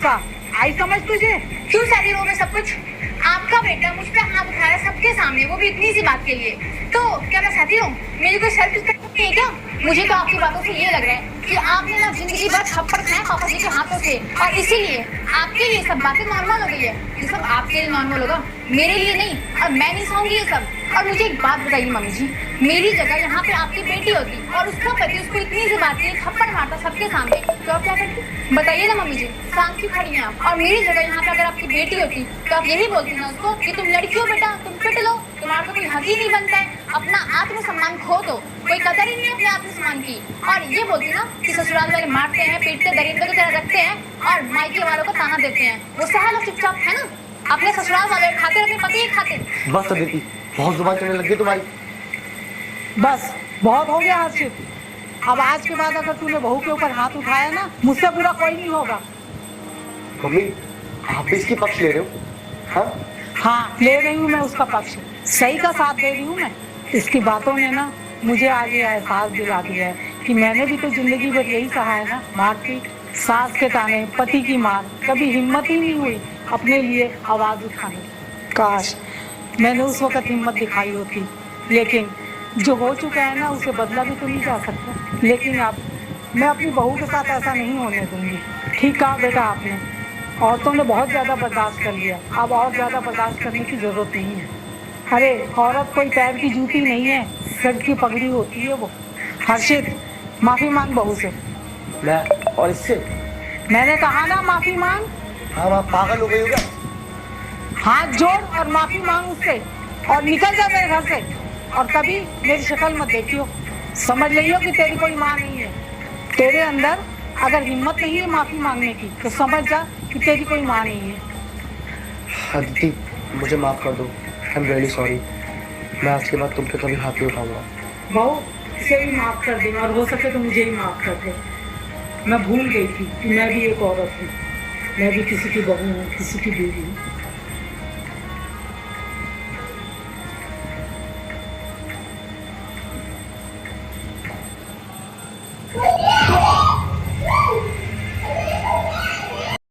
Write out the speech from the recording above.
सा आई समझ तुझे? क्यों शादी हो गया सब कुछ? आपका बेटा मुझ पे हाथ उठाया सबके सामने, वो भी इतनी सी बात के लिए। तो क्या मैं सहती हूँ? मेरी कोई सेल्फ रिस्पेक्ट नहीं है क्या? मुझे तो आपकी बातों से ये लग रहा है कि आपने ना जिंदगी भर थप्पड़ खाए पापा जी के हाथों से, और इसीलिए आपके लिए सब बातें नॉर्मल हो गई है। ये सब आपके लिए नॉर्मल होगा, मेरे लिए नहीं, और मैं नहीं सहूंगी ये सब। और मुझे एक बात बताइए मम्मी जी, मेरी जगह यहाँ पे आपकी बेटी होती और उसका पति उसको इतनी सी बात के लिए थप्पड़ मारता सबके सामने, तो आप क्या करती? बताइए ना मम्मी जी, शांत क्यों खड़ी हैं आप? और मेरी जगह यहाँ पे अगर आपकी बेटी होती तो आप यही बोलती ना उसको कि तुम लड़की हो बेटा, तुम पिट लो, तुम्हारा तो कोई हक ही नहीं बनता है, अपना आत्मसम्मान खो दो, कोई कदर ही नहीं है अपने आत्मसम्मान की। और ये बोलती ना कि ससुराल वाले मारते हैं, पीटते, दरिंदों की तरह रखते हैं और मायके वालों को ताना देते हैं, वो सह लो चुपचाप, है ना? अपने ससुराल वाले खाते अपने पति ही खाते। बस अदिति, बहुत जुबान चढ़ने लगी तुम्हारी। बस बहुत हो गया हर्षित। अब आज के बाद अगर तूने बहू के ऊपर हाथ उठाया ना, मुझसे बुरा कोई नहीं होगा। मम्मी, आप भी इसकी पक्ष ले रहे हो? हाँ, ले रही हूँ मैं उसका पक्ष, सही का साथ दे रही हूँ मैं। इसकी बातों ने ना मुझे आज ये एहसास दिला दिया है कि मैंने भी तो जिंदगी भर यही कहा है ना, मारपीट, सास के ताने, पति की मार, कभी हिम्मत ही नहीं हुई अपने लिए आवाज उठाने की। काश मैंने उस वक्त हिम्मत दिखाई होती, लेकिन जो हो चुका है ना उसे बदला भी तो नहीं जा सकता। लेकिन अब मैं अपनी बहू के साथ ऐसा नहीं होने दूंगी। ठीक कहा बेटा आपने, औरतों ने बहुत ज़्यादा बर्दाश्त कर लिया, अब और ज़्यादा बर्दाश्त करने की ज़रूरत नहीं है। अरे औरत कोई पैर की जूती नहीं है, सर की पगड़ी होती है वो। हर्षित, माफ़ी मांग बहू से। मैं और इससे? मैंने कहा ना माफ़ी मांग। हाँ, आप पागल हो गई हो क्या? हाथ जोड़ और माफ़ी मांग उससे और निकल जा मेरे घर से, और कभी मेरी शक्ल मत देखियो। समझ लियो कि तेरी कोई माँ नहीं है। तेरे अंदर अगर हिम्मत नहीं है माफ़ी मांगने की तो समझ जा कि तेरी कोई माँ नहीं है। अदिति, मुझे माफ़ कर दो, आई एम रियली सॉरी। मैं आज के बाद तुम पे कभी हाथ नहीं उठाऊंगा। बहू, इसे भी माफ़ कर दे और हो सके तो मुझे ही माफ़ कर दे। मैं भूल गई थी कि मैं भी एक औरत हूँ, मैं भी किसी की बहू हूँ, किसी की बीवी हूँ।